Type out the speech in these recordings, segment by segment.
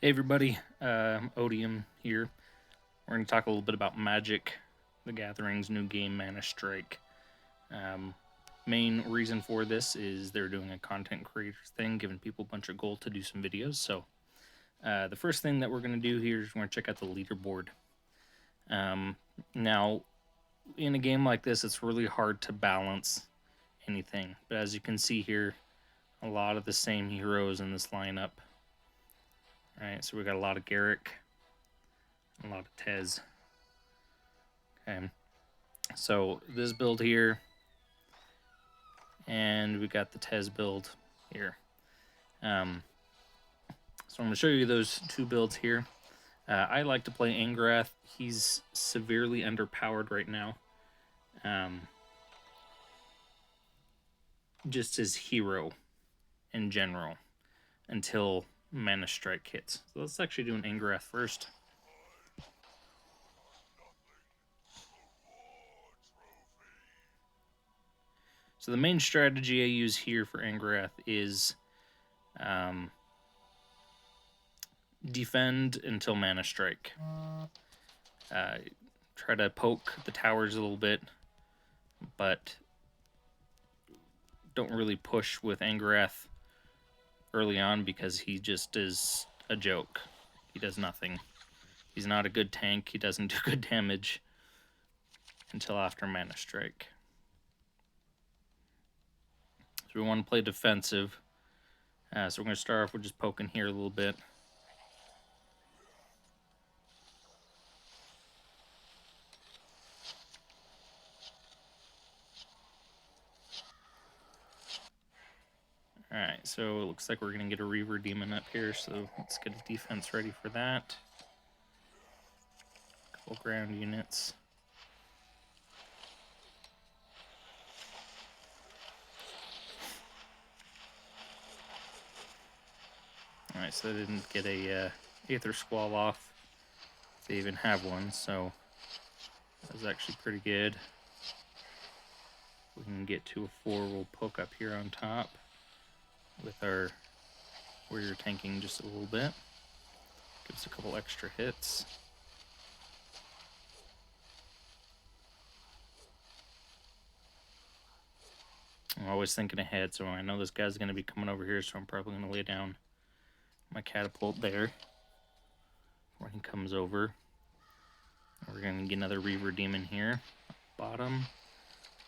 Hey everybody, Odium here. We're going to talk a little bit about Magic, the Gathering's new game, Manastrike. Main reason for this is they're doing a content creators thing, giving people a bunch of gold to do some videos. So the first thing that we're going to do here is we're going to check out the leaderboard. Now, in a game like this, it's really hard to balance anything. But as you can see here, a lot of the same heroes in this lineup. Alright, so we got a lot of Garrick, a lot of Tez. Okay, so this build here, and we got the Tez build here. So I'm going to show you those two builds here. I like to play Angrath. He's severely underpowered right now. Just his hero in general until Manastrike hits. So let's actually do an Angrath first. So the main strategy I use here for Angrath is defend until Manastrike. Try to poke the towers a little bit, but don't really push with Angrath early on because he just is a joke. He does nothing. He's not a good tank. He doesn't do good damage until after Manastrike. So we want to play defensive. So we're going to start off with just poking here a little bit. Alright, so it looks like we're going to get a Reaver Demon up here, so let's get a defense ready for that. Couple ground units. Alright, so they didn't get a Aether Squall off. They even have one, so that was actually pretty good. We can get to a 4, we'll poke up here on top with our warrior tanking just a little bit. Gives a couple extra hits. I'm always thinking ahead, so I know this guy's going to be coming over here, so I'm probably going to lay down my catapult there when he comes over. We're going to get another Reaver Demon here, bottom.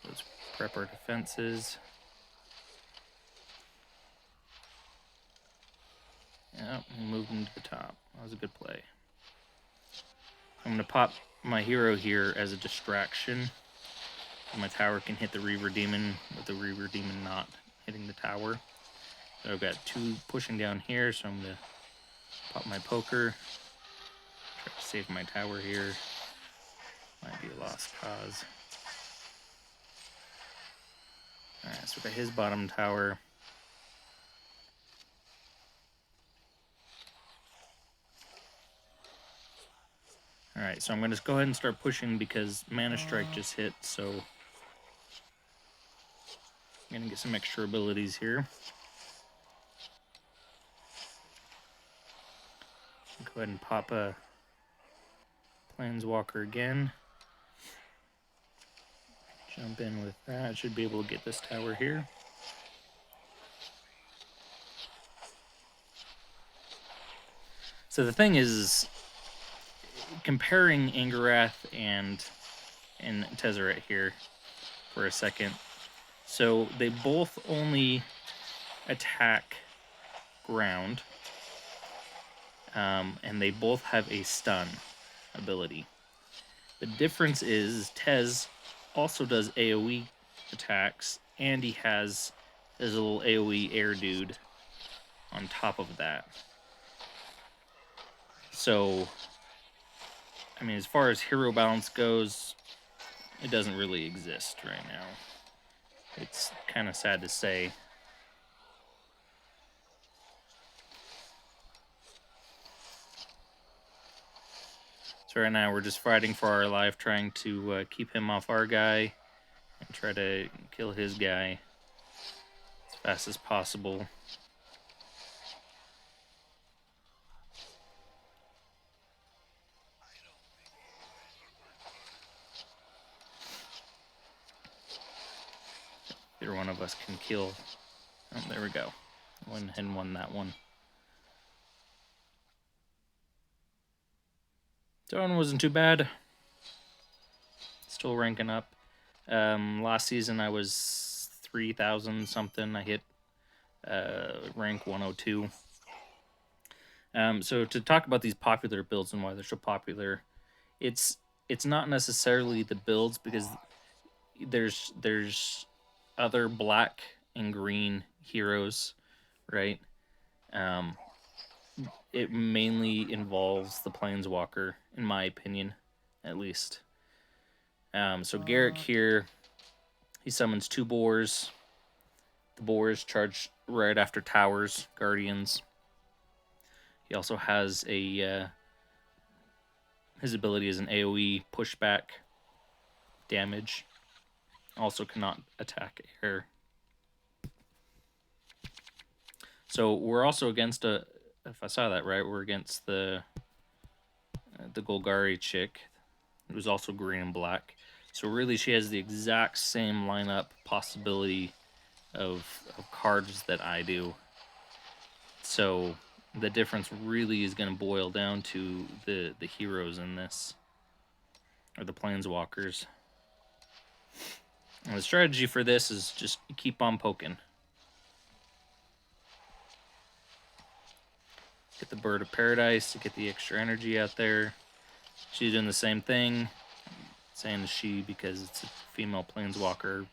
Let's prep our defenses. Yep, move him to the top. That was a good play. I'm going to pop my hero here as a distraction. So my tower can hit the Reaver Demon with the Reaver Demon not hitting the tower. So I've got 2 pushing down here, so I'm going to pop my poker. Try to save my tower here. Might be a lost cause. Alright, so we got his bottom tower. Alright, so I'm going to go ahead and start pushing because Manastrike just hit, so I'm going to get some extra abilities here. Go ahead and pop a Planeswalker again. Jump in with that. Should be able to get this tower here. So the thing is, comparing Angrath and Tezzeret here for a second. So they both only attack ground, and they both have a stun ability. The difference is Tez also does AoE attacks, and he has his little AoE air dude on top of that. So, I mean, as far as hero balance goes, it doesn't really exist right now. It's kind of sad to say. So right now we're just fighting for our life, trying to keep him off our guy and try to kill his guy as fast as possible. of us can kill. Oh, there we go. Went ahead and won that one. That one wasn't too bad. Still ranking up. Last season I was 3,000 something. I hit rank 102. So to talk about these popular builds and why they're so popular, it's not necessarily the builds, because there's other black and green heroes, right? It mainly involves the Planeswalker, in my opinion, at least. So Garruk here, he summons 2 boars. The boars charge right after towers, guardians. He also has a his ability is an AoE pushback damage. Also cannot attack air. So we're also against if I saw that right, we're against the Golgari chick, who was also green and black. So really, she has the exact same lineup possibility of cards that I do. So the difference really is going to boil down to the heroes in this, or the planeswalkers. And the strategy for this is just keep on poking. Get the Bird of Paradise to get the extra energy out there. She's doing the same thing. I'm saying she because it's a female planeswalker,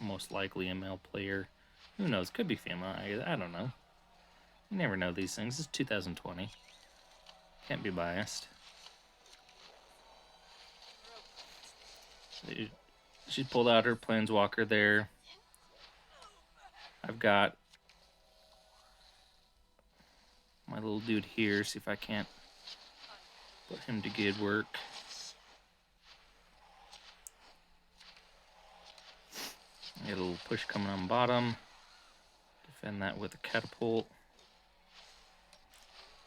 most likely a male player. Who knows? Could be female. I don't know. You never know these things. It's 2020. Can't be biased. She pulled out her planeswalker there. I've got my little dude here. See if I can't put him to good work. Get a little push coming on bottom. Defend that with a catapult.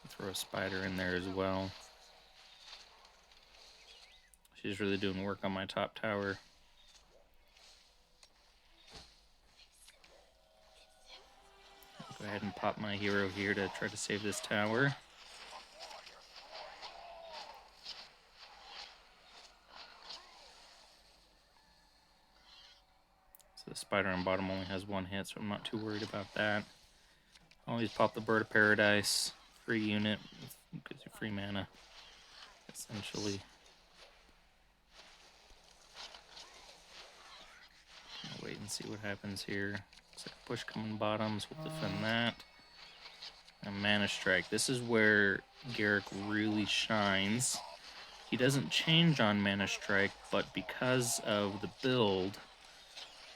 Throw a spider in there as well. She's really doing work on my top tower. Go ahead and pop my hero here to try to save this tower. So the spider on bottom only has 1 hit, so I'm not too worried about that. Always pop the Bird of Paradise. Free unit. Gives you free mana, essentially. I'll wait and see what happens here. Looks like a push coming bottom, so we'll defend that. And Manastrike. This is where Garruk really shines. He doesn't change on Manastrike, but because of the build,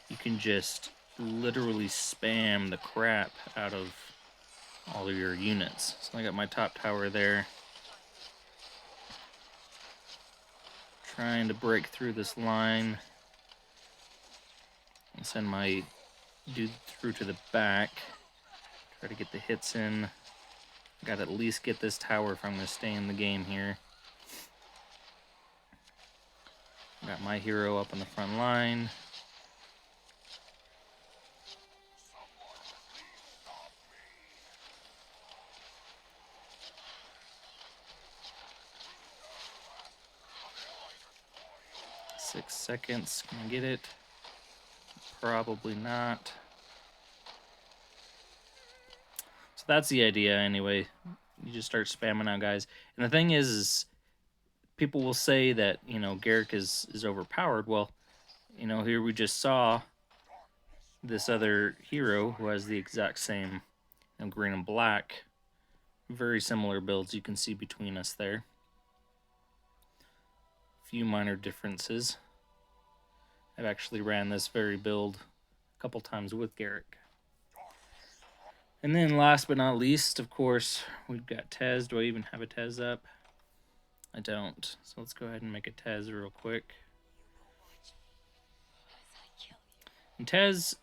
you can just literally spam the crap out of all of your units. So I got my top tower there. Trying to break through this line. And send my dude through to the back. Try to get the hits in. Gotta at least get this tower if I'm gonna stay in the game here. Got my hero up on the front line. Six seconds. Can I get it? Probably not. So that's the idea anyway. You just start spamming out guys. And the thing is people will say that, you know, Garruk is overpowered. Well, you know, here we just saw this other hero who has the exact same, you know, green and black. Very similar builds you can see between us there. Few minor differences. I've actually ran this very build a couple times with Garruk. And then last but not least, of course, we've got Tez. Do I even have a Tez up? I don't. So let's go ahead and make a Tez real quick. And Tez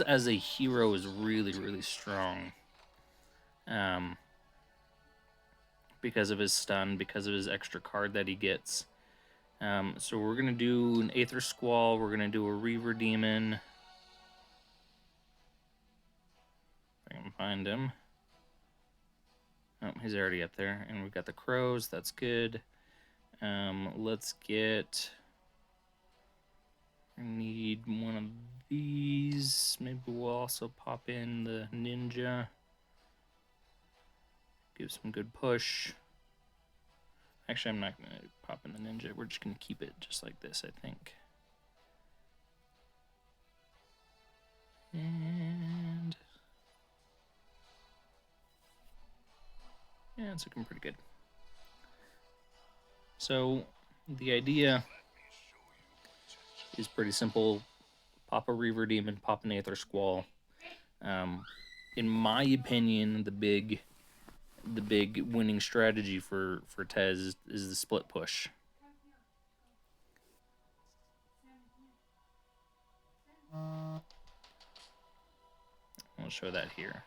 as a hero is really, really strong. Because of his stun, because of his extra card that he gets. So we're going to do an Aether Squall. We're going to do a Reaver Demon. find him. Oh, he's already up there. And we've got the crows. That's good. Let's get... I need one of these. Maybe we'll also pop in the ninja. Give some good push. Actually, I'm not going to pop in the ninja. We're just going to keep it just like this, I think. And... yeah, it's looking pretty good. So, the idea is pretty simple. Pop a Reaver Demon, pop an Aether Squall. In my opinion, the big winning strategy for Tez is the split push. I'll show that here.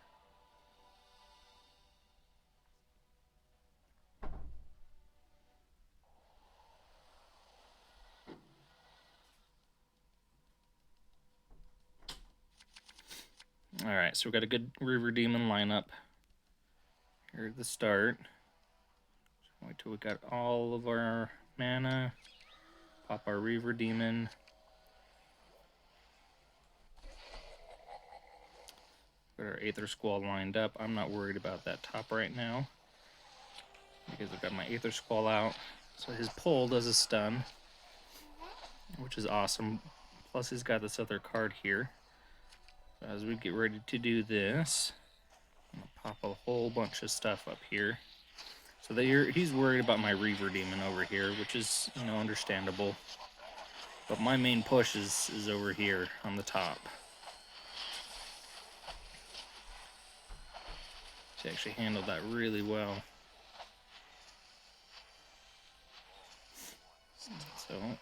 Alright, so we've got a good Reaver Demon lineup here at the start. Wait till we got all of our mana. Pop our Reaver Demon. Got our Aether Squall lined up. I'm not worried about that top right now, because I've got my Aether Squall out. So his pull does a stun, which is awesome. Plus he's got this other card here. So as we get ready to do this, I'm going to pop a whole bunch of stuff up here. So that he's worried about my Reaver Demon over here, which is, you know, understandable. But my main push is over here on the top. She actually handled that really well. So, I'm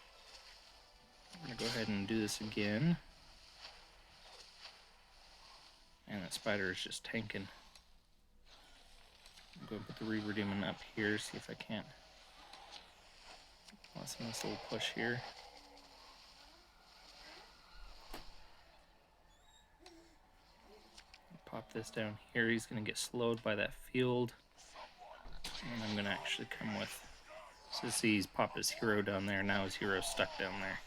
going to go ahead and do this again. And that spider is just tanking. I'm going to put the Reaver Demon up here, see if I can't lessen this little push here. Pop this down here. He's going to get slowed by that field. And I'm going to actually come with... so see, he's popped his hero down there. Now his hero's stuck down there.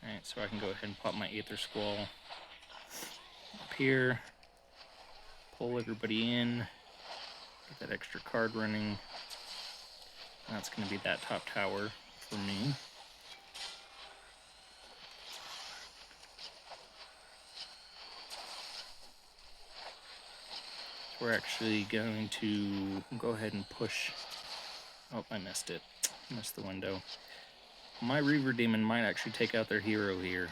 Alright, so I can go ahead and pop my Aether Squall up here. Pull everybody in. Get that extra card running. That's going to be that top tower for me. We're actually going to go ahead and push. Oh, I missed it. Missed the window. My Reaver Demon might actually take out their hero here.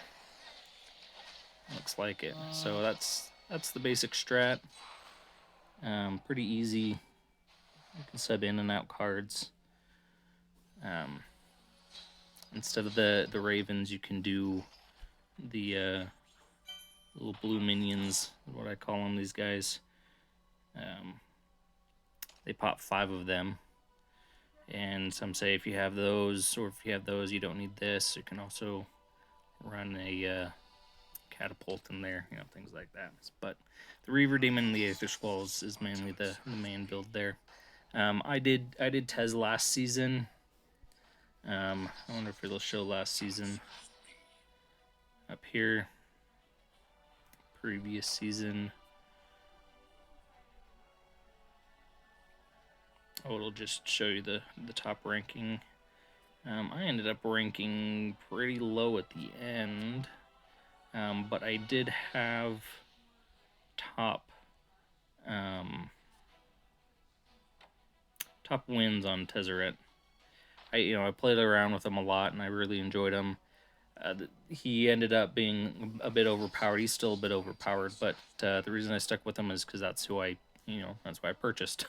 Looks like it. So that's the basic strat. Pretty easy. You can sub in and out cards. Instead of the ravens, you can do the little blue minions, what I call them, these guys. They pop 5 of them, and some say if you have those, or if you have those, you don't need this. You can also run a catapult in there, you know, things like that. But the Reaver Demon and the Aether Squalls is mainly the main build there. I did Tez last season. I wonder if it'll show last season up here. Previous season. Oh, it'll just show you the top ranking. I ended up ranking pretty low at the end, but I did have top wins on Tezzeret. I played around with him a lot, and I really enjoyed him. He ended up being a bit overpowered. He's still a bit overpowered, but the reason I stuck with him is because that's who that's why I purchased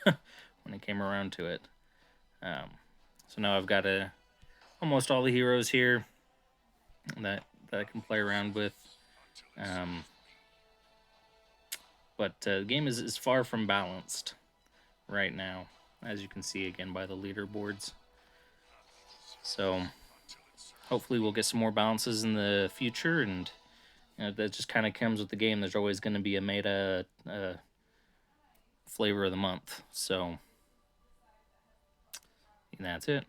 when it came around to it. So now I've got almost all the heroes here that I can play around with. But the game is far from balanced right now, as you can see again by the leaderboards. So hopefully we'll get some more balances in the future, and that just kind of comes with the game. There's always going to be a meta flavor of the month. So and that's it.